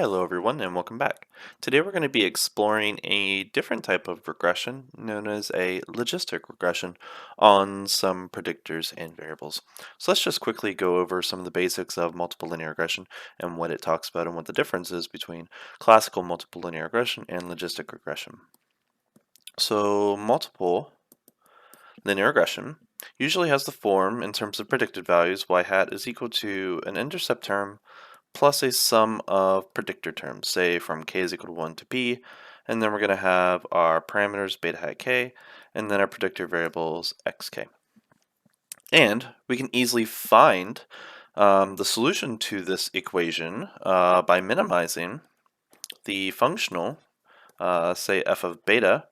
Hello everyone and welcome back. Today we're going to be exploring a different type of regression known as a logistic regression on some predictors and variables. So let's just quickly go over some of the basics of multiple linear regression and what it talks about and what the difference is between classical multiple linear regression and logistic regression. So multiple linear regression usually has the form in terms of predicted values y hat is equal to an intercept term plus a sum of predictor terms, say from k is equal to 1 to p, and then we're going to have our parameters beta hat k, and then our predictor variables xk. And we can easily find the solution to this equation by minimizing the functional, say f of beta,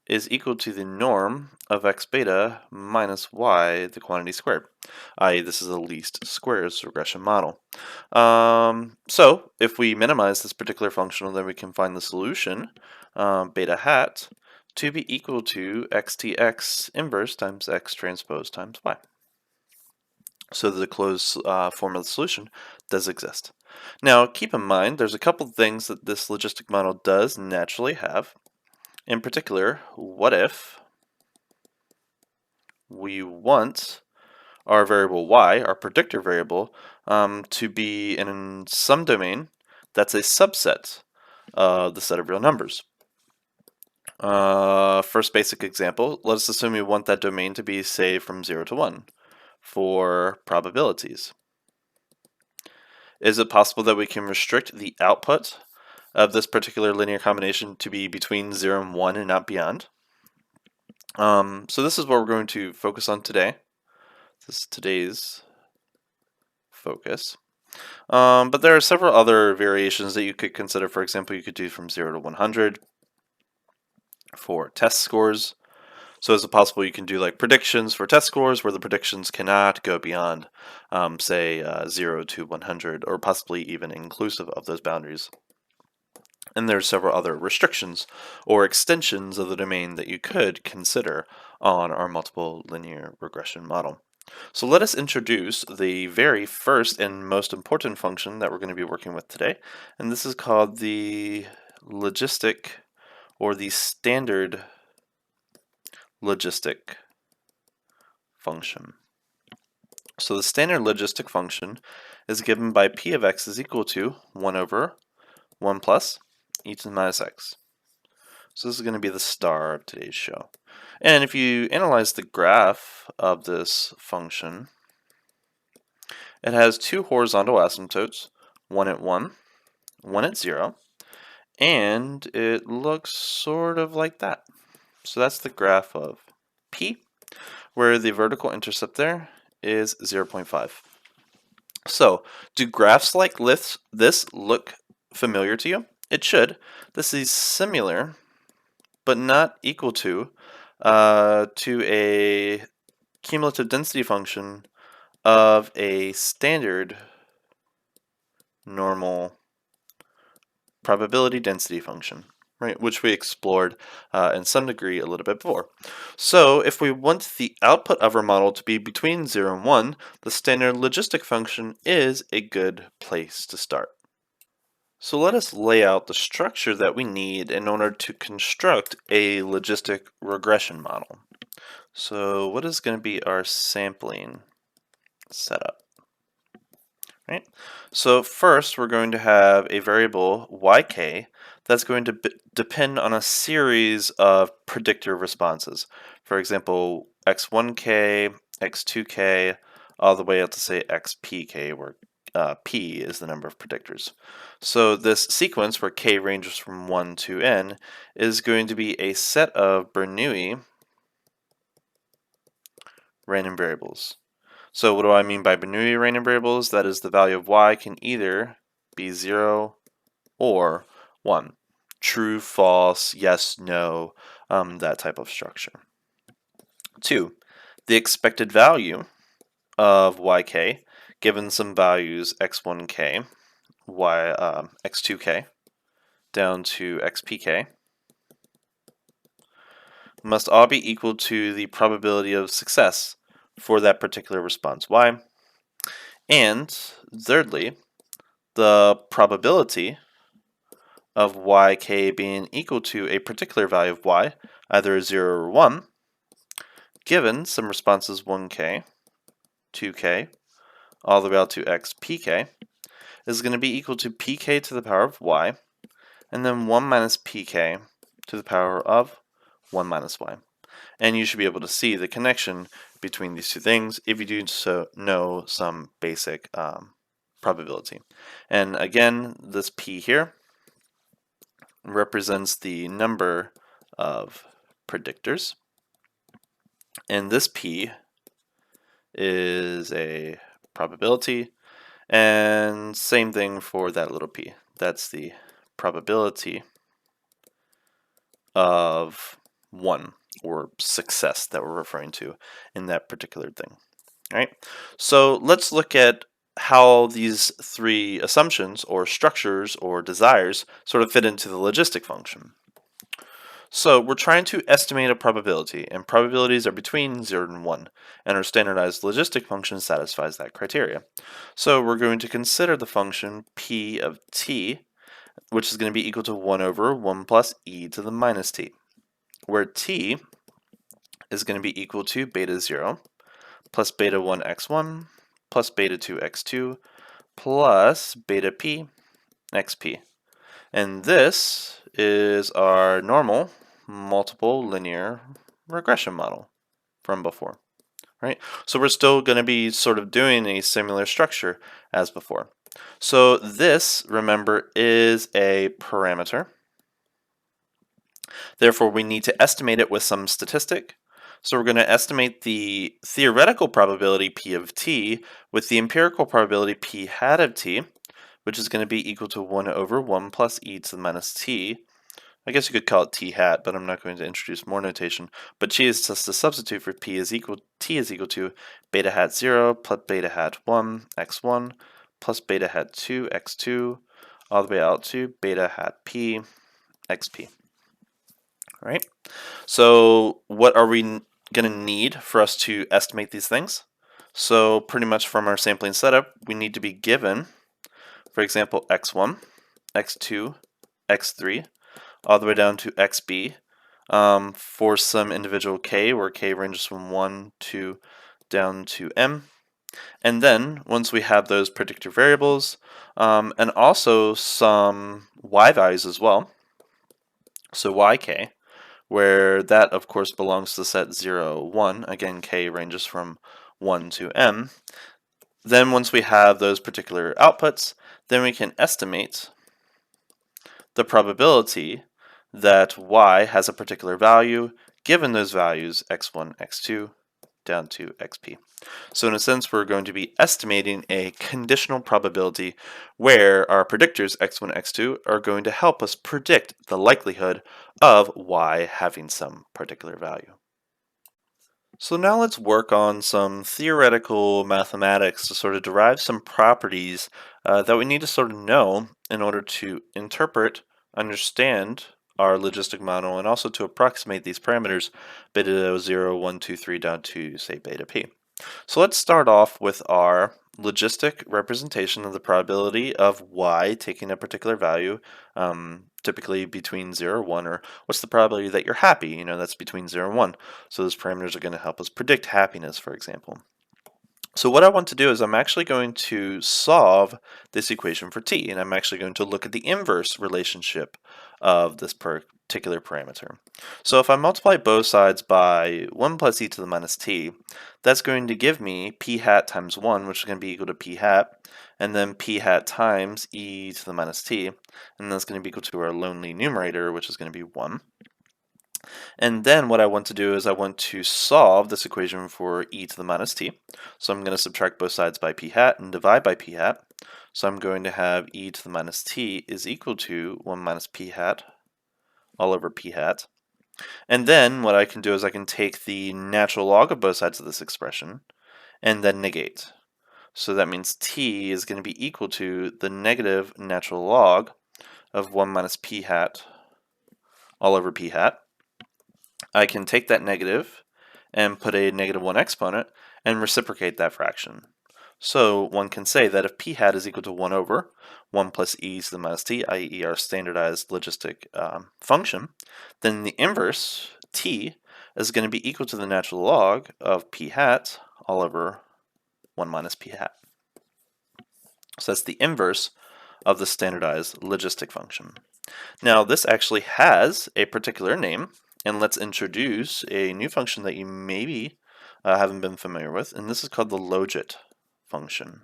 is equal to the norm of x beta minus y, the quantity squared, i.e. this is a least squares regression model. So if we minimize this particular functional, then we can find the solution, beta hat, to be equal to xtx inverse times x transpose times y. So the closed form of the solution does exist. Now keep in mind there's a couple things that this logistic model does naturally have. In particular, what if we want our variable y, our predictor variable, to be in some domain that's a subset of the set of real numbers? First basic example, let's assume we want that domain to be, say, from 0 to 1 for probabilities. Is it possible that we can restrict the output of this particular linear combination to be between 0 and 1 and not beyond? So this is what we're going to focus on today. This is today's focus. But there are several other variations that you could consider. For example, you could do from 0 to 100 for test scores. So is it possible you can do like predictions for test scores where the predictions cannot go beyond, say, 0 to 100, or possibly even inclusive of those boundaries? And there's several other restrictions or extensions of the domain that you could consider on our multiple linear regression model. So let us introduce the very first and most important function that we're going to be working with today, and this is called the logistic or the standard logistic function. So the standard logistic function is given by p of x is equal to 1 over 1 plus e to the minus x. So this is going to be the star of today's show. And if you analyze the graph of this function, it has two horizontal asymptotes, one at 1, one at 0, and it looks sort of like that. So that's the graph of p, where the vertical intercept there is 0.5. So do graphs like this look familiar to you? It should. This is similar, but not equal to a cumulative density function of a standard normal probability density function, right, which we explored in some degree a little bit before. So if we want the output of our model to be between 0 and 1, the standard logistic function is a good place to start. So let us lay out the structure that we need in order to construct a logistic regression model. So what is going to be our sampling setup? Right? So first we're going to have a variable yk that's going to depend on a series of predictor responses. For example, x1k, x2k, all the way up to say xpk, where p is the number of predictors. So this sequence where k ranges from 1 to n is going to be a set of Bernoulli random variables. So what do I mean by Bernoulli random variables? That is, the value of y can either be 0 or 1. True, false, yes, no, that type of structure. 2. The expected value of yk, given some values x1k, x2k, down to xpk, must all be equal to the probability of success for that particular response y. And thirdly, the probability of yk being equal to a particular value of y, either 0 or 1, given some responses 1k, 2k, all the way out to xpk, is going to be equal to pk to the power of y, and then 1 minus pk to the power of 1 minus y. And you should be able to see the connection between these two things if you do so know some basic probability. And again, this p here represents the number of predictors, and this p is a probability, and same thing for that little p. That's the probability of 1, or success, that we're referring to in that particular thing. All right, so let's look at how these three assumptions or structures or desires sort of fit into the logistic function. So we're trying to estimate a probability, and probabilities are between 0 and 1, and our standardized logistic function satisfies that criteria. So we're going to consider the function p of t, which is going to be equal to 1 over 1 plus e to the minus t, where t is going to be equal to beta 0 plus beta 1 x1 plus beta 2 x2 plus beta p xp. And this is our normal multiple linear regression model from before, right? So we're still going to be sort of doing a similar structure as before. So this, remember, is a parameter. Therefore, we need to estimate it with some statistic. So we're going to estimate the theoretical probability p of t with the empirical probability p hat of t, which is going to be equal to 1 over 1 plus e to the minus t. I guess you could call it t hat, but I'm not going to introduce more notation. But t is just a substitute for t is equal to beta hat 0 plus beta hat 1 x1 plus beta hat 2 x2 all the way out to beta hat p xp. All right. So what are we going to need for us to estimate these things? So pretty much from our sampling setup, we need to be given, for example, x1, x2, x3, all the way down to xb for some individual k, where k ranges from 1 to down to m. And then once we have those predictor variables and also some y values as well, so yk, where that of course belongs to the set 0, 1, again k ranges from 1 to m. Then once we have those particular outputs, then we can estimate the probability that y has a particular value given those values x1, x2, down to xp. So in a sense, we're going to be estimating a conditional probability where our predictors x1, x2 are going to help us predict the likelihood of y having some particular value. So now let's work on some theoretical mathematics to sort of derive some properties that we need to sort of know in order to interpret, understand our logistic model, and also to approximate these parameters, beta 0, 1, 2, 3, down to, say, beta p. So let's start off with our logistic representation of the probability of y taking a particular value, typically between 0 and 1, or what's the probability that you're happy? You know, that's between 0 and 1. So those parameters are going to help us predict happiness, for example. So what I want to do is I'm actually going to solve this equation for t, and I'm actually going to look at the inverse relationship of this particular parameter. So if I multiply both sides by 1 plus e to the minus t, that's going to give me p hat times 1, which is going to be equal to p hat, and then p hat times e to the minus t, and that's going to be equal to our lonely numerator, which is going to be 1. And then what I want to do is I want to solve this equation for e to the minus t. So I'm going to subtract both sides by p hat and divide by p hat. So I'm going to have e to the minus t is equal to 1 minus p hat all over p hat. And then what I can do is I can take the natural log of both sides of this expression and then negate. So that means t is going to be equal to the negative natural log of 1 minus p hat all over p hat. I can take that negative and put a negative 1 exponent and reciprocate that fraction. So one can say that if p hat is equal to 1 over 1 plus e to the minus t, i.e. our standardized logistic function, then the inverse, t, is going to be equal to the natural log of p hat all over 1 minus p hat. So that's the inverse of the standardized logistic function. Now this actually has a particular name, and let's introduce a new function that you maybe haven't been familiar with, and this is called the Logit function.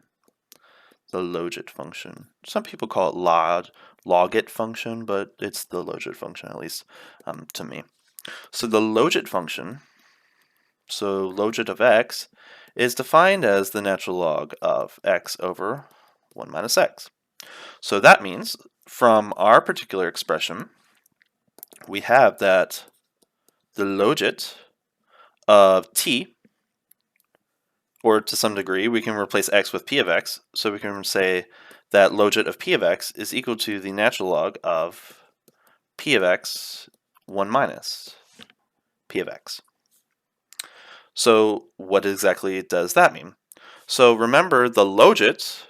The Logit function. Some people call it Logit function, but it's the Logit function, at least to me. So the Logit function, so Logit of x, is defined as the natural log of x over 1 minus x. So that means from our particular expression, we have that the logit of t, or to some degree, we can replace x with p of x. So we can say that logit of p of x is equal to the natural log of p of x 1 minus p of x. So what exactly does that mean? So remember, the logit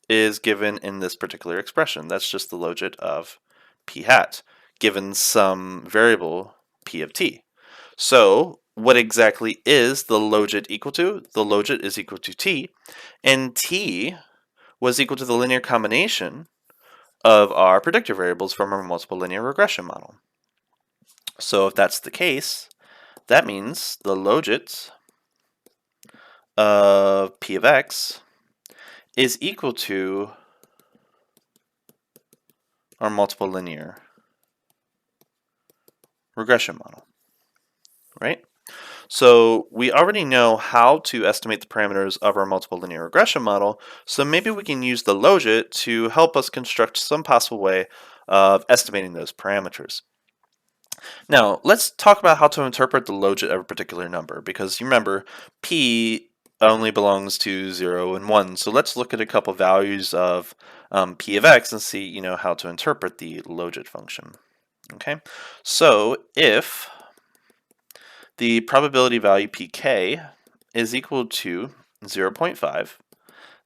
is given in this particular expression. That's just the logit of p hat, given some variable p of t. So what exactly is the logit equal to? The logit is equal to t, and t was equal to the linear combination of our predictor variables from our multiple linear regression model. So if that's the case, that means the logit of p of x is equal to our multiple linear regression model, right? So we already know how to estimate the parameters of our multiple linear regression model, so maybe we can use the logit to help us construct some possible way of estimating those parameters. Now, let's talk about how to interpret the logit of a particular number, because you remember, p only belongs to 0 and 1. So let's look at a couple values of p of x and see, how to interpret the logit function. Okay, so if the probability value pk is equal to 0.5,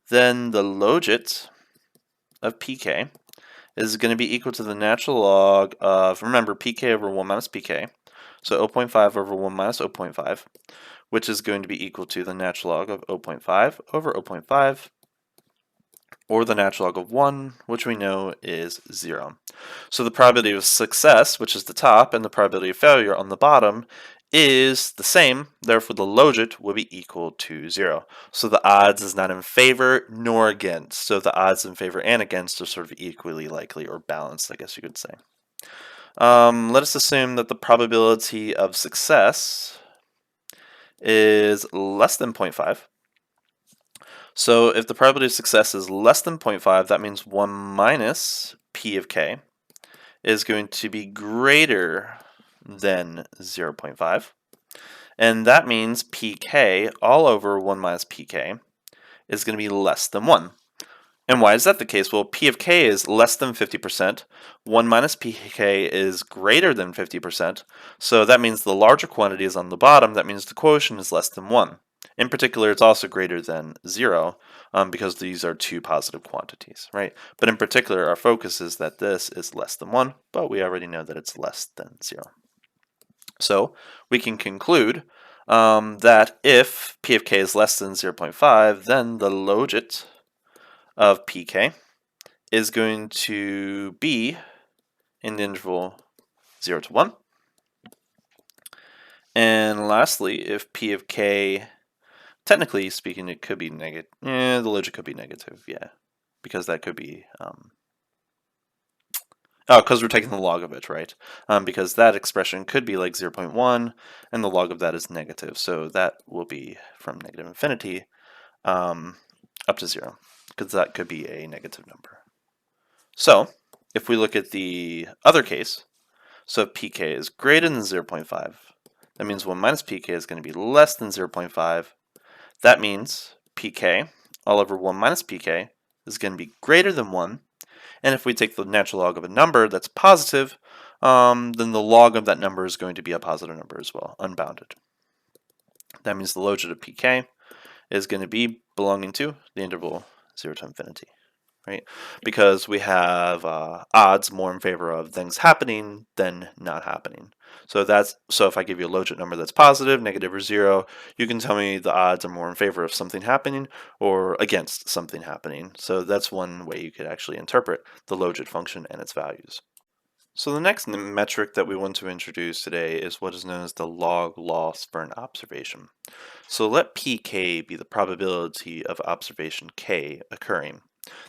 then the logit of pk is going to be equal to the natural log of, remember, pk over 1 minus pk, so 0.5 over 1 minus 0.5, which is going to be equal to the natural log of 0.5 over 0.5, or the natural log of 1, which we know is 0. So the probability of success, which is the top, and the probability of failure on the bottom is the same, therefore the logit will be equal to 0. So the odds is not in favor nor against. So the odds in favor and against are sort of equally likely, or balanced, I guess you could say. Let us assume that the probability of success is less than 0.5. So if the probability of success is less than 0.5, that means 1 minus p of k is going to be greater than 0.5. And that means pk all over 1 minus pk is going to be less than 1. And why is that the case? Well, p of k is less than 50%. 1 minus pk is greater than 50%. So that means the larger quantity is on the bottom. That means the quotient is less than 1. In particular, it's also greater than 0 because these are two positive quantities, right? But in particular, our focus is that this is less than 1, but we already know that it's less than 0. So we can conclude that if p of k is less than 0.5, then the logit of pk is going to be in the interval 0 to 1. And lastly, if p of k, technically speaking, it could be negative. The logit could be negative, yeah, because that could be because we're taking the log of it, right? Because that expression could be like 0.1, and the log of that is negative. So that will be from negative infinity up to 0, because that could be a negative number. So if we look at the other case, so if pk is greater than 0.5, that means 1 minus pk is going to be less than 0.5. That means pk all over 1 minus pk is going to be greater than 1. And if we take the natural log of a number that's positive, then the log of that number is going to be a positive number as well, unbounded. That means the logit of pk is going to be belonging to the interval 0 to infinity, right? Because we have odds more in favor of things happening than not happening. So if I give you a logit number that's positive, negative, or 0, you can tell me the odds are more in favor of something happening or against something happening. So that's one way you could actually interpret the logit function and its values. So the next metric that we want to introduce today is what is known as the log loss for an observation. So let pk be the probability of observation k occurring.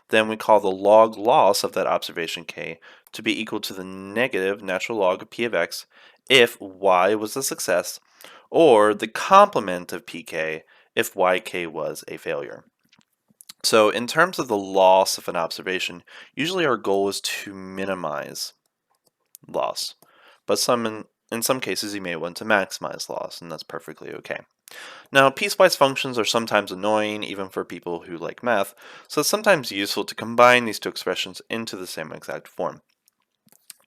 Then we call the log loss of that observation k to be equal to the negative natural log of p of x if y was a success, or the complement of pk if yk was a failure. So in terms of the loss of an observation, usually our goal is to minimize loss. But in some cases you may want to maximize loss, and that's perfectly okay. Now, piecewise functions are sometimes annoying, even for people who like math, so it's sometimes useful to combine these two expressions into the same exact form.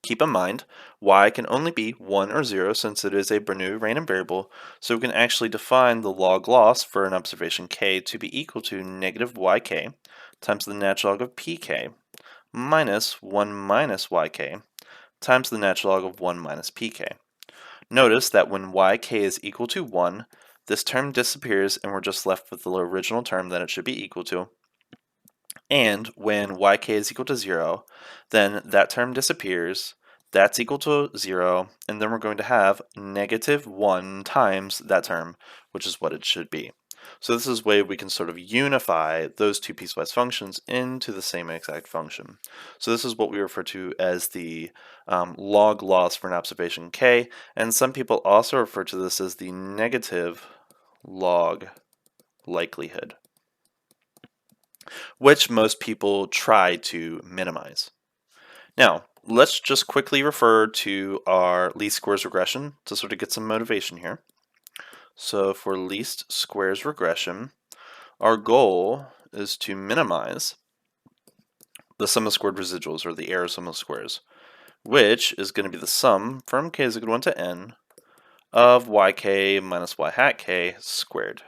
Keep in mind, y can only be 1 or 0 since it is a Bernoulli random variable, so we can actually define the log loss for an observation k to be equal to negative yk times the natural log of pk minus 1 minus yk times the natural log of 1 minus pk. Notice that when yk is equal to 1, this term disappears and we're just left with the original term that it should be equal to. And when yk is equal to 0, then that term disappears, that's equal to 0, and then we're going to have negative 1 times that term, which is what it should be. So this is a way we can sort of unify those two piecewise functions into the same exact function. So this is what we refer to as the log loss for an observation k, and some people also refer to this as the negative log likelihood, which most people try to minimize. Now, let's just quickly refer to our least squares regression to sort of get some motivation here. So for least squares regression, our goal is to minimize the sum of squared residuals, or the error sum of squares, which is going to be the sum from k is equal to 1 to n of yk minus y hat k squared.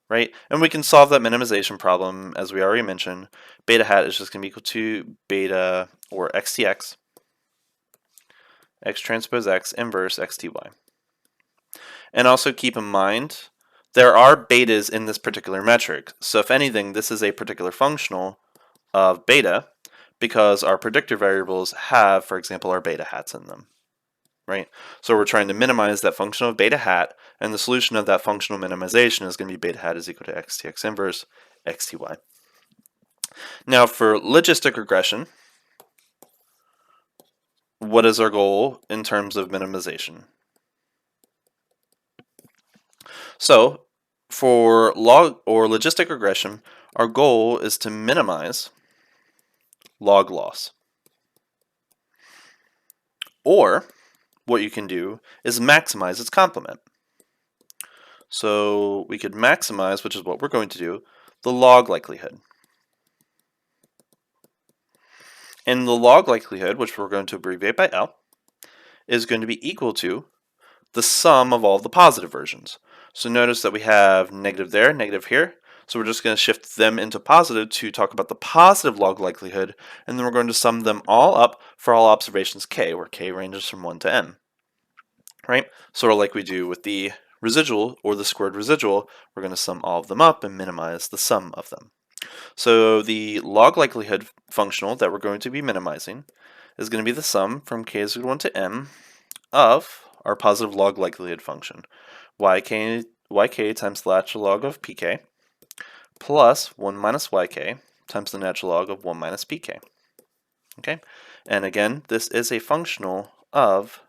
Right? And we can solve that minimization problem, as we already mentioned. Beta hat is just going to be equal to beta, or xtx, x transpose x inverse xty. And also keep in mind, there are betas in this particular metric. So if anything, this is a particular functional of beta because our predictor variables have, for example, our beta hats in them. Right? So we're trying to minimize that function of beta hat, and the solution of that functional minimization is going to be beta hat is equal to xtx inverse xty. Now for logistic regression, what is our goal in terms of minimization? So for log or logistic regression, our goal is to minimize log loss. Or what you can do is maximize its complement. So we could maximize, which is what we're going to do, the log likelihood. And the log likelihood, which we're going to abbreviate by L, is going to be equal to the sum of all the positive versions. So notice that we have negative there, negative here. So we're just going to shift them into positive to talk about the positive log likelihood, and then we're going to sum them all up for all observations k, where k ranges from 1 to n. Right? Sort of like we do with the residual or the squared residual, we're going to sum all of them up and minimize the sum of them. So the log likelihood functional that we're going to be minimizing is going to be the sum from k is equal to 1 to m of our positive log likelihood function, yk times the natural log of pk plus 1 minus yk times the natural log of 1 minus pk. Okay, and again, this is a functional of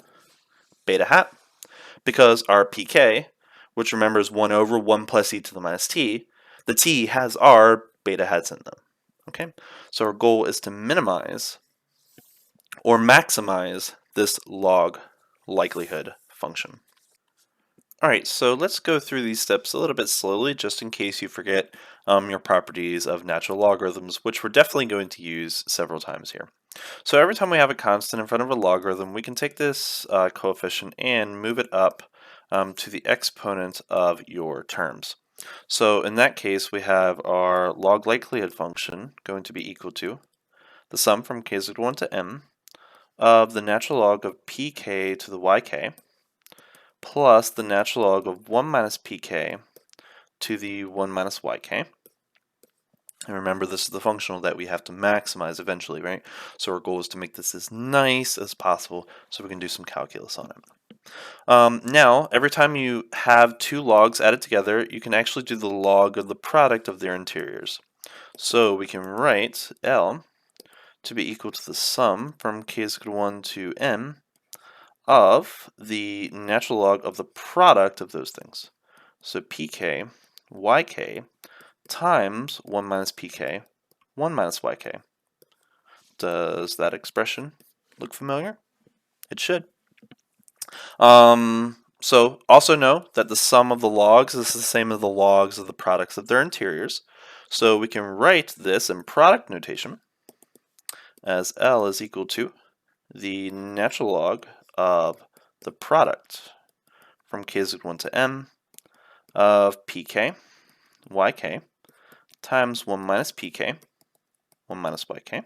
beta hat because our pk, which remember is 1 over 1 plus e to the minus t, the t has our beta hats in them. Okay, so our goal is to minimize or maximize this log likelihood function. All right, so let's go through these steps a little bit slowly just in case you forget your properties of natural logarithms, which we're definitely going to use several times here. So every time we have a constant in front of a logarithm, we can take this coefficient and move it up to the exponent of your terms. So in that case, we have our log likelihood function going to be equal to the sum from k is equal to 1 to m of the natural log of pk to the yk plus the natural log of 1 minus pk to the 1 minus yk. And remember, this is the functional that we have to maximize eventually, right? So our goal is to make this as nice as possible so we can do some calculus on it. Now, every time you have two logs added together, you can actually do the log of the product of their interiors. So we can write L to be equal to the sum from k is equal to 1 to m of the natural log of the product of those things. So pk yk times 1 minus pk 1 minus yk. Does that expression look familiar? It should. So also know that the sum of the logs is the same as the logs of the products of their interiors. So we can write this in product notation as L is equal to the natural log of the product from k is equal to 1 to m of pk yk times 1 minus pk 1 minus yk.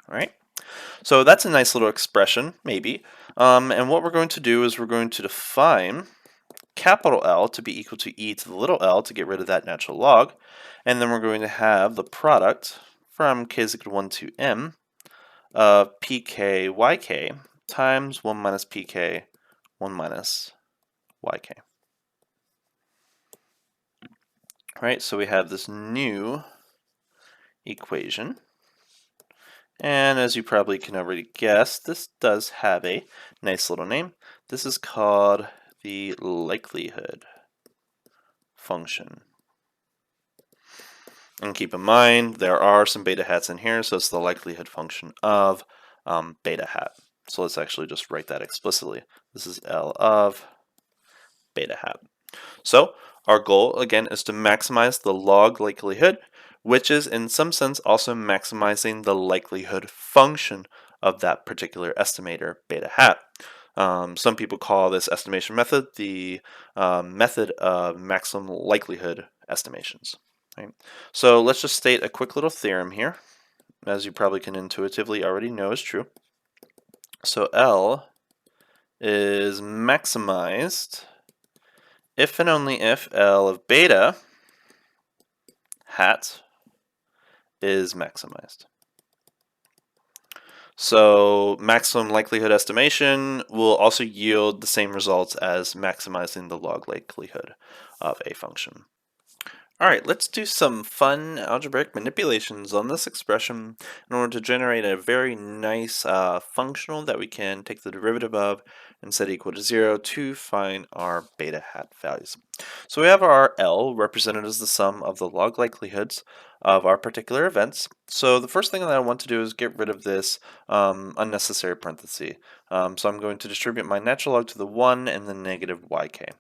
All right. So that's a nice little expression, maybe. And what we're going to do is we're going to define capital L to be equal to e to the little l to get rid of that natural log. And then we're going to have the product from k is equal to 1 to m of pk yk times 1 minus pk 1 minus yk. All right, so we have this new equation. And as you probably can already guess, this does have a nice little name. This is called the likelihood function. And keep in mind, there are some beta hats in here, so it's the likelihood function of beta hat. So let's actually just write that explicitly. This is L of beta hat. So our goal, again, is to maximize the log likelihood, which is in some sense also maximizing the likelihood function of that particular estimator, beta hat. Some people call this estimation method the method of maximum likelihood estimations. Right? So let's just state a quick little theorem here, as you probably can intuitively already know is true. So L is maximized if and only if L of beta hat is maximized. So maximum likelihood estimation will also yield the same results as maximizing the log likelihood of a function. All right, let's do some fun algebraic manipulations on this expression in order to generate a very nice functional that we can take the derivative of and set equal to 0 to find our beta hat values. So we have our L represented as the sum of the log likelihoods of our particular events. So the first thing that I want to do is get rid of this unnecessary parenthesis. So I'm going to distribute my natural log to the 1 and the negative yk.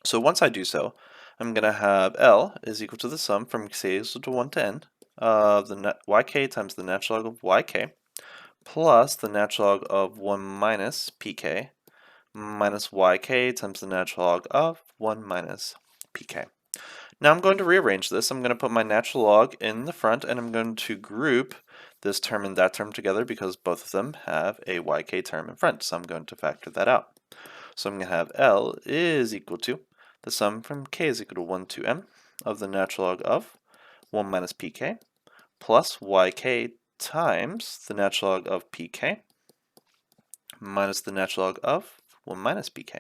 So once I do so, I'm going to have L is equal to the sum from k is equal to 1 to n of the yk times the natural log of yk plus the natural log of 1 minus pk minus yk times the natural log of 1 minus pk. Now I'm going to rearrange this. I'm going to put my natural log in the front and I'm going to group this term and that term together because both of them have a yk term in front. So I'm going to factor that out. So I'm going to have L is equal to the sum from k is equal to 1 to m of the natural log of 1 minus pk plus yk times the natural log of pk minus the natural log of 1 minus pk.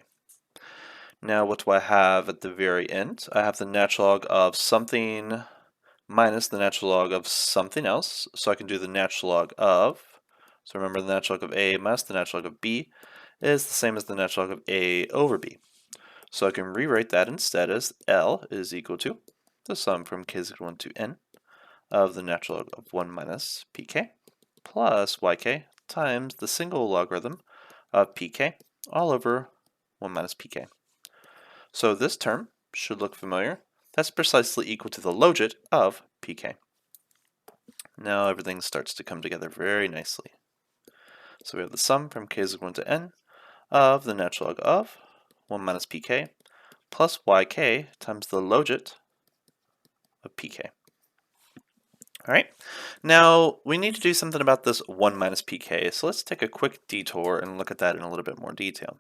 Now what do I have at the very end? I have the natural log of something minus the natural log of something else. So I can do the natural log of, so remember the natural log of a minus the natural log of b is the same as the natural log of a over b. So I can rewrite that instead as L is equal to the sum from k is equal to 1 to n of the natural log of 1 minus pk plus yk times the single logarithm of pk all over 1 minus pk. So this term should look familiar. That's precisely equal to the logit of pk. Now everything starts to come together very nicely. So we have the sum from k is equal to n of the natural log of 1 minus pk plus yk times the logit of pk. All right, now we need to do something about this 1 minus pk, so let's take a quick detour and look at that in a little bit more detail.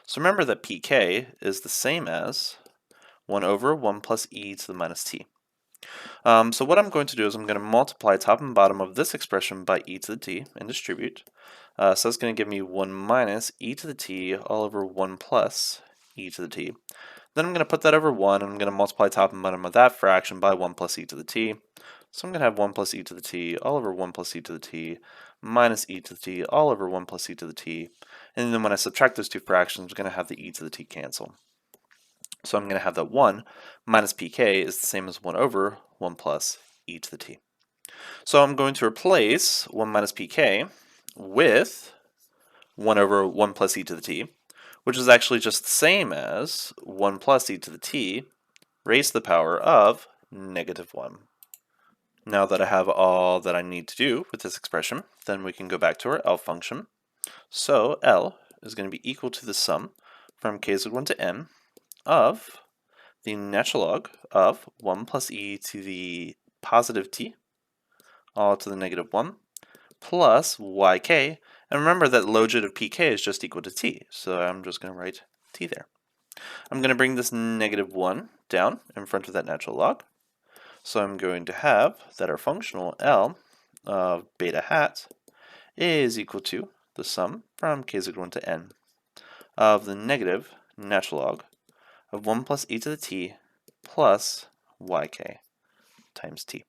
So remember that pk is the same as 1 over 1 plus e to the minus t. So what I'm going to do is I'm going to multiply top and bottom of this expression by e to the t and distribute. So that's going to give me 1 minus e to the t all over 1 plus e to the t. Then I'm going to put that over 1, and I'm going to multiply top and bottom of that fraction by 1 plus e to the t. So I'm going to have 1 plus e to the t all over 1 plus e to the t minus e to the t all over 1 plus e to the t. And then when I subtract those two fractions, I'm going to have the e to the t cancel. So I'm going to have that 1 minus pk is the same as 1 over 1 plus e to the t. So I'm going to replace 1 minus pk with 1 over 1 plus e to the t, which is actually just the same as 1 plus e to the t raised to the power of negative 1. Now that I have all that I need to do with this expression, then we can go back to our L function. So L is going to be equal to the sum from k is equal to 1 to n of the natural log of 1 plus e to the positive t all to the negative 1 plus yk. And remember that logit of pk is just equal to t, so I'm just going to write t there. I'm going to bring this negative 1 down in front of that natural log. So I'm going to have that our functional L of beta hat is equal to the sum from k is equal to 1 to n of the negative natural log of 1 plus e to the t plus yk times t.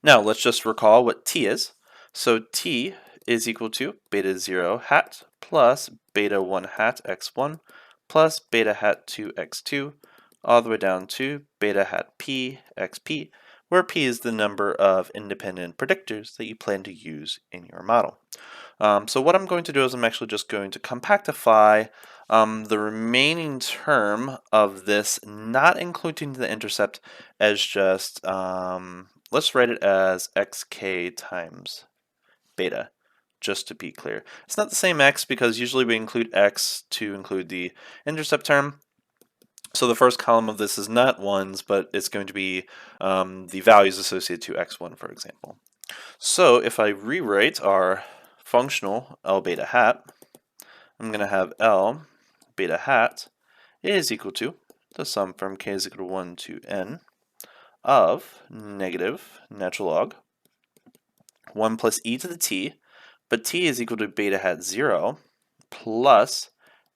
Now let's just recall what t is. So t is equal to beta 0 hat plus beta 1 hat x1 plus beta hat 2 x2 all the way down to beta hat p xp, where p is the number of independent predictors that you plan to use in your model. So what I'm going to do is I'm actually just going to compactify the remaining term of this, not including the intercept, as just, let's write it as xk times beta, just to be clear. It's not the same x because usually we include x to include the intercept term. So the first column of this is not ones, but it's going to be the values associated to x1, for example. So if I rewrite our functional L beta hat, I'm going to have L beta hat is equal to the sum from k is equal to 1 to n of negative natural log 1 plus e to the t, but t is equal to beta hat 0 plus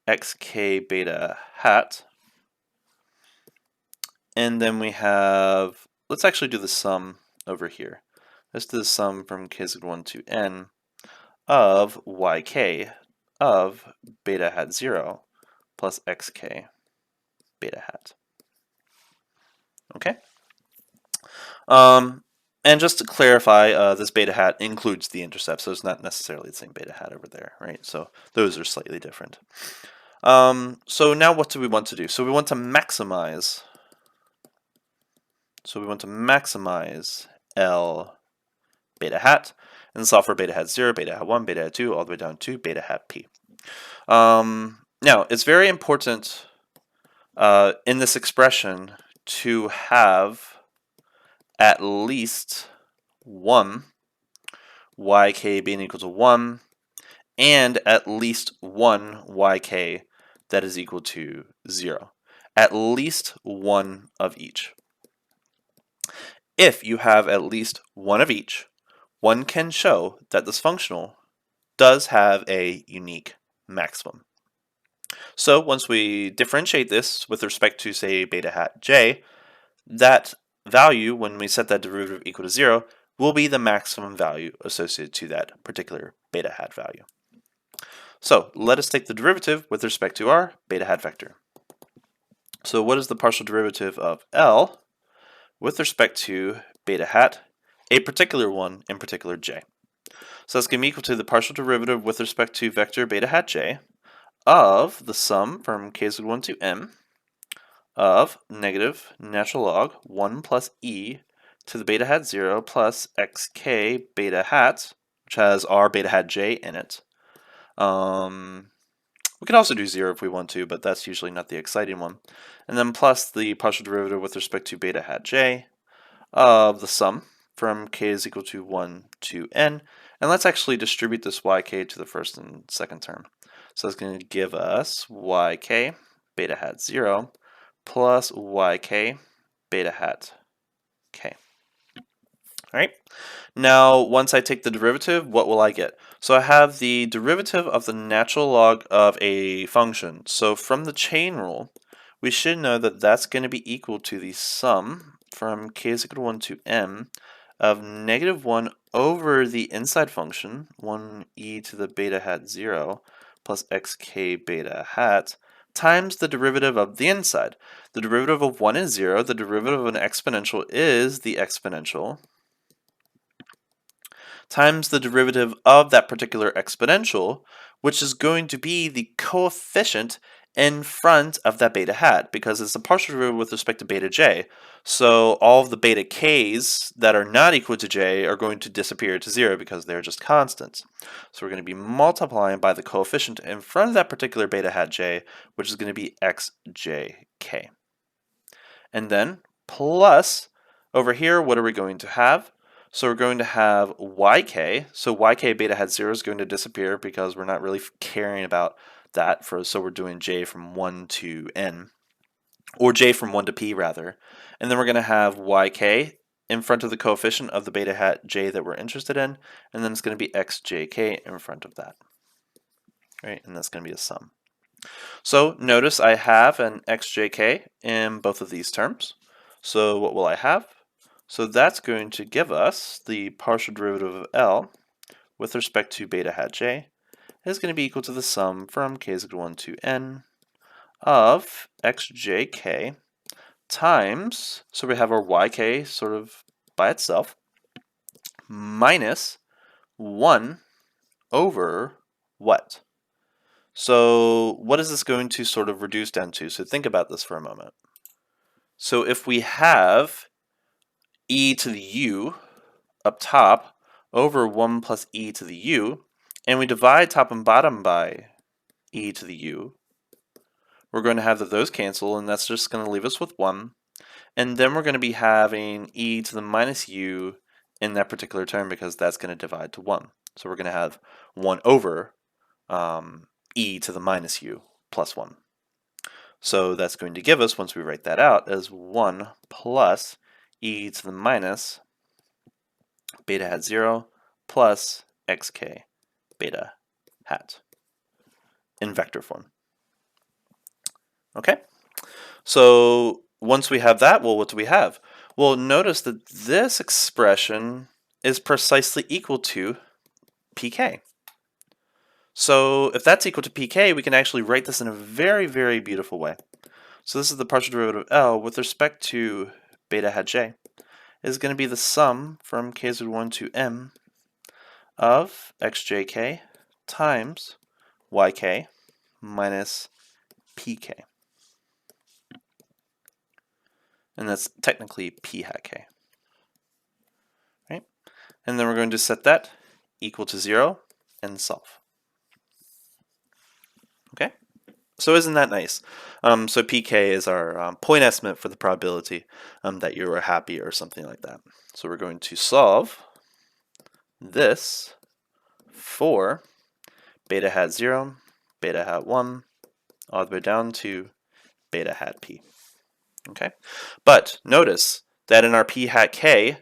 xk beta hat. And then we have, let's actually do the sum over here. Let's do the sum from k is equal to 1 to n of yk of beta hat 0 plus xk beta hat. Okay? And just to clarify, this beta hat includes the intercept, so it's not necessarily the same beta hat over there, right? So those are slightly different. So now what do we want to do? So we want to maximize. So we want to maximize L beta hat and solve for beta hat 0, beta hat 1, beta hat 2, all the way down to beta hat p. Now, it's very important in this expression to have at least one yk being equal to 1 and at least one yk that is equal to 0. At least one of each. If you have at least one of each, one can show that this functional does have a unique maximum. So once we differentiate this with respect to, say, beta hat j, that value, when we set that derivative equal to 0, will be the maximum value associated to that particular beta hat value. So let us take the derivative with respect to our beta hat vector. So what is the partial derivative of L with respect to beta hat, a particular one, in particular j? So that's going to be equal to the partial derivative with respect to vector beta hat j of the sum from k is equal to 1 to n of negative natural log 1 plus e to the beta hat 0 plus xk beta hat, which has our beta hat j in it, We could also do 0 if we want to, but that's usually not the exciting one. And then plus the partial derivative with respect to beta hat j of the sum from k is equal to 1 to n. And let's actually distribute this yk to the first and second term. So it's going to give us yk beta hat 0 plus yk beta hat k. All right. Now, once I take the derivative, what will I get? So I have the derivative of the natural log of a function. So from the chain rule, we should know that that's going to be equal to the sum from k is equal to 1 to m of negative 1 over the inside function, 1e to the beta hat 0 plus xk beta hat, times the derivative of the inside. The derivative of 1 is 0. The derivative of an exponential is the exponential, times the derivative of that particular exponential, which is going to be the coefficient in front of that beta hat, because it's a partial derivative with respect to beta j. So all of the beta k's that are not equal to j are going to disappear to 0 because they're just constants. So we're going to be multiplying by the coefficient in front of that particular beta hat j, which is going to be xjk. And then plus, over here, what are we going to have? So we're going to have yk. So yk beta hat 0 is going to disappear because we're not really caring about that. So we're doing j from 1 to n, or j from 1 to p rather. And then we're going to have yk in front of the coefficient of the beta hat j that we're interested in, and then it's going to be xjk in front of that. Right? And that's going to be a sum. So notice I have an xjk in both of these terms. So what will I have? So that's going to give us the partial derivative of L with respect to beta hat j is going to be equal to the sum from k is equal to 1 to n of xjk times, so we have our yk sort of by itself, minus 1 over what? So what is this going to sort of reduce down to? So think about this for a moment. So if we have e to the u up top over 1 plus e to the u, and we divide top and bottom by e to the u, we're going to have that those cancel, and that's just going to leave us with 1. And then we're going to be having e to the minus u in that particular term because that's going to divide to 1. So we're going to have 1 over e to the minus u plus 1. So that's going to give us, once we write that out, as 1 plus e to the minus beta hat 0 plus xk beta hat in vector form. Okay, so once we have that, well, what do we have? Well, notice that this expression is precisely equal to pk. So if that's equal to pk, we can actually write this in a very, very beautiful way. So this is the partial derivative of L with respect to beta hat j is going to be the sum from k is equal to 1 to m of xjk times yk minus pk. And that's technically p hat k. Right? And then we're going to set that equal to 0 and solve. Okay? So isn't that nice? So pk is our point estimate for the probability that you are happy or something like that. So we're going to solve this for beta hat 0, beta hat 1, all the way down to beta hat p. Okay, but notice that in our p hat k,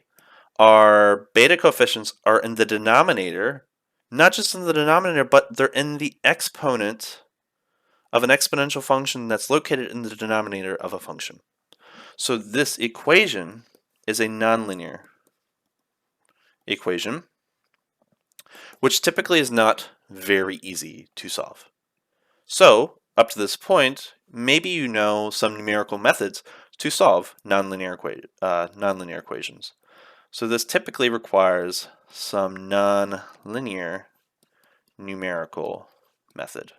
our beta coefficients are in the denominator, not just in the denominator, but they're in the exponent of an exponential function that's located in the denominator of a function. So this equation is a nonlinear equation, which typically is not very easy to solve. So up to this point, maybe you know some numerical methods to solve nonlinear equations. So this typically requires some nonlinear numerical method.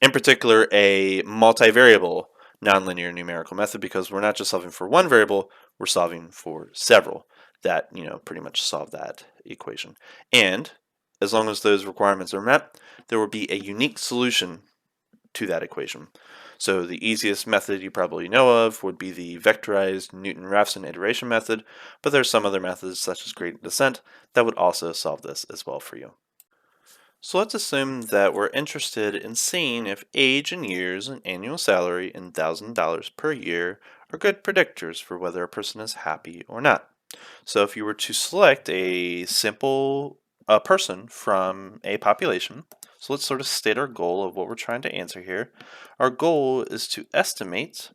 In particular, a multivariable nonlinear numerical method, because we're not just solving for one variable, we're solving for several that, pretty much solve that equation. And as long as those requirements are met, there will be a unique solution to that equation. So the easiest method you probably know of would be the vectorized Newton-Raphson iteration method, but there's some other methods such as gradient descent that would also solve this as well for you. So let's assume that we're interested in seeing if age in years and annual salary in $1,000 per year are good predictors for whether a person is happy or not. So if you were to select a simple person from a population, so let's sort of state our goal of what we're trying to answer here. Our goal is to estimate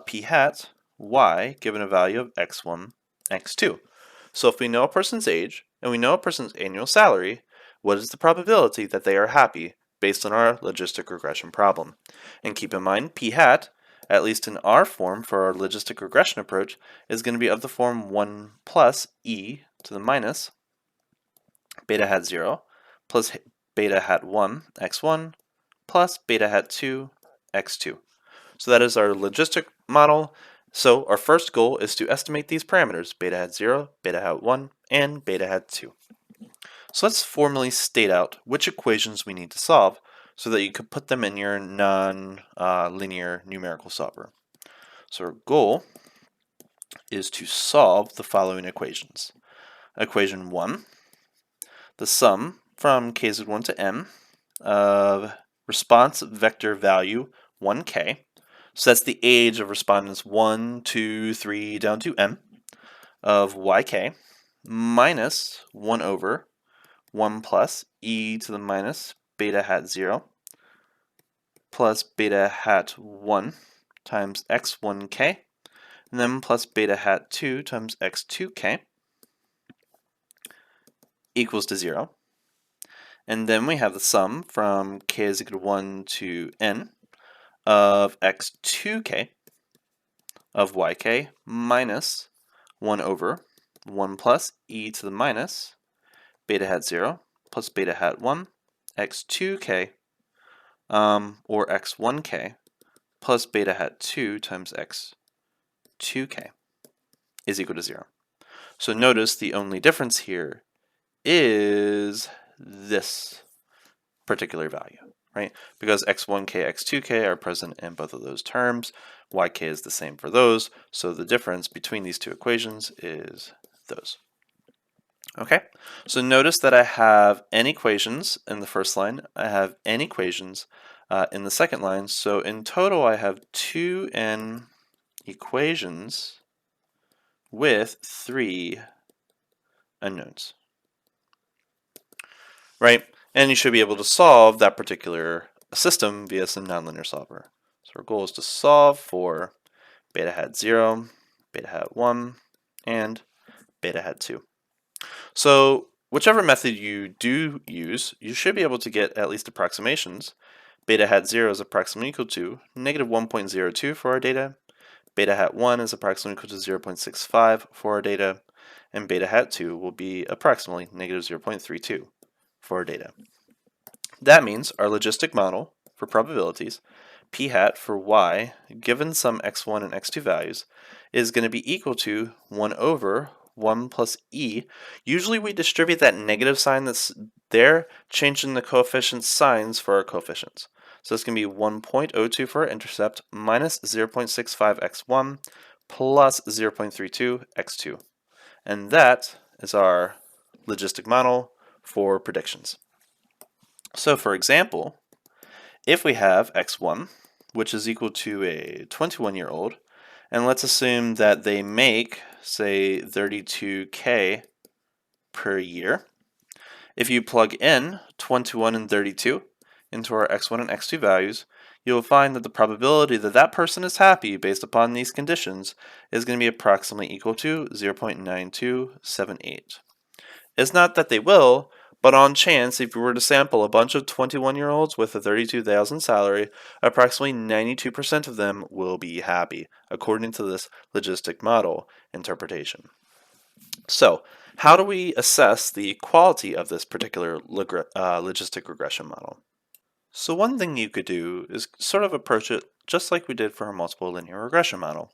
p hat y given a value of x1, x2. So if we know a person's age and we know a person's annual salary, what is the probability that they are happy based on our logistic regression problem? And keep in mind, p hat, at least in our form for our logistic regression approach, is going to be of the form 1 plus e to the minus beta hat 0 plus beta hat 1 x1 plus beta hat 2 x2. So that is our logistic model. So our first goal is to estimate these parameters, beta hat 0, beta hat 1, and beta hat 2. So let's formally state out which equations we need to solve so that you could put them in your non-linear numerical solver. So our goal is to solve the following equations. Equation 1, the sum from kz1 to m of response vector value 1k. So that's the age of respondents 1, 2, 3, down to m of yk minus 1 over 1 plus e to the minus beta hat 0 plus beta hat 1 times x1k, and then plus beta hat 2 times x2k equals to 0. And then we have the sum from k is equal to 1 to n of x2k of yk minus 1 over 1 plus e to the minus beta hat 0 plus beta hat 1 x2k or x1k plus beta hat 2 times x2k is equal to 0. So notice the only difference here is this particular value, right? Because x1k, x2k are present in both of those terms. Yk is the same for those, so the difference between these two equations is those. Okay, so notice that I have n equations in the first line. I have n equations in the second line. So in total, I have 2n equations with 3 unknowns, right? And you should be able to solve that particular system via some nonlinear solver. So our goal is to solve for beta hat 0, beta hat 1, and beta hat 2. So whichever method you do use, you should be able to get at least approximations. Beta hat 0 is approximately equal to negative 1.02 for our data. Beta hat 1 is approximately equal to 0.65 for our data. And beta hat 2 will be approximately negative 0.32 for our data. That means our logistic model for probabilities, p hat for y, given some x1 and x2 values, is going to be equal to 1 over 1 plus e. Usually we distribute that negative sign that's there, changing the coefficient signs for our coefficients. So it's going to be 1.02 for our intercept minus 0.65 x1 plus 0.32 x2. And that is our logistic model for predictions. So for example, if we have x1, which is equal to a 21-year-old, and let's assume that they make, say, 32k per year. If you plug in 21 and 32 into our x1 and x2 values, you'll find that the probability that that person is happy based upon these conditions is going to be approximately equal to 0.9278. It's not that they will, but on chance, if you were to sample a bunch of 21-year-olds with a $32,000 salary, approximately 92% of them will be happy, according to this logistic model interpretation. So, how do we assess the quality of this particular logistic regression model? So one thing you could do is sort of approach it just like we did for our multiple linear regression model.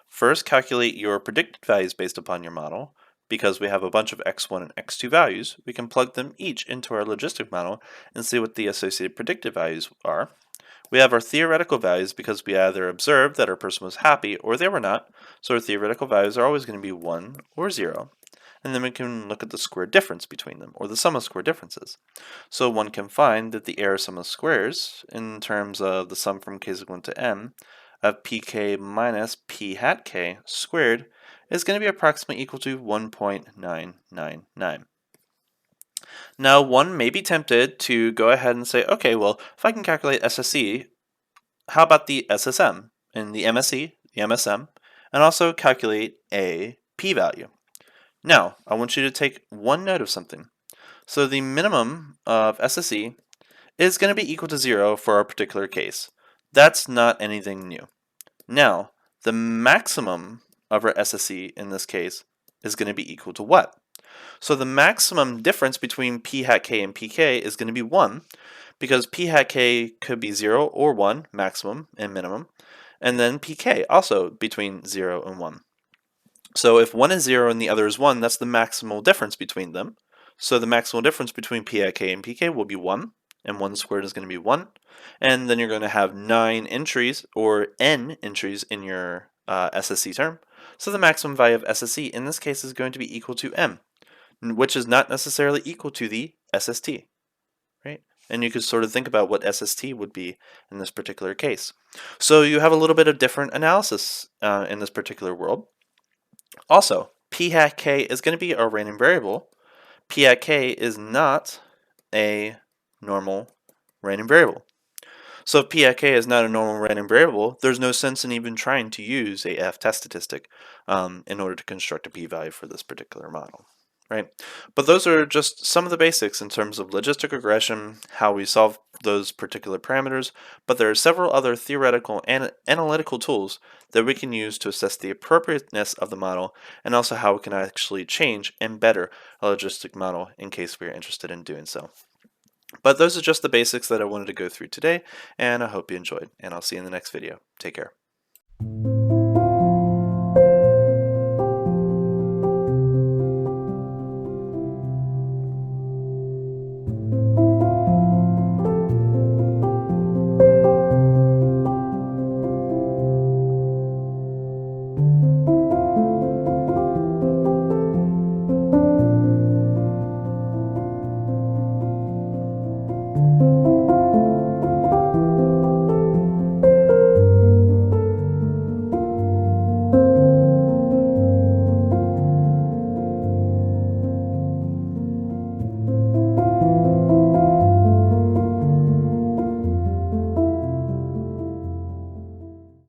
First, calculate your predicted values based upon your model, because we have a bunch of x1 and x2 values, we can plug them each into our logistic model and see what the associated predicted values are. We have our theoretical values because we either observed that our person was happy or they were not, so our theoretical values are always going to be 1 or 0. And then we can look at the square difference between them, or the sum of square differences. So one can find that the error sum of squares, in terms of the sum from k is equal to m, of pk minus p hat k squared, is going to be approximately equal to 1.999. Now, one may be tempted to go ahead and say, okay, well, if I can calculate SSE, how about the SSM and the MSE, the MSM, and also calculate a p-value? Now, I want you to take one note of something. So the minimum of SSE is going to be equal to 0 for our particular case. That's not anything new. Now, the maximum of our SSE in this case is going to be equal to what? So the maximum difference between p hat k and pk is going to be 1, because p hat k could be 0 or 1, maximum and minimum, and then pk also between 0 and 1. So if one is 0 and the other is 1, that's the maximal difference between them. So the maximal difference between p hat k and pk will be 1, and 1 squared is going to be 1. And then you're going to have 9 entries, or n entries, in your SSE term. So the maximum value of SSE in this case is going to be equal to m, which is not necessarily equal to the SST, right? And you could sort of think about what SST would be in this particular case. So you have a little bit of different analysis in this particular world. Also, p hat k is going to be a random variable. P hat k is not a normal random variable. So if p hat k is not a normal random variable, there's no sense in even trying to use a f-test statistic in order to construct a p-value for this particular model, right? But those are just some of the basics in terms of logistic regression, how we solve those particular parameters, but there are several other theoretical and analytical tools that we can use to assess the appropriateness of the model, and also how we can actually change and better a logistic model in case we are interested in doing so. But those are just the basics that I wanted to go through today, and I hope you enjoyed, and I'll see you in the next video. Take care.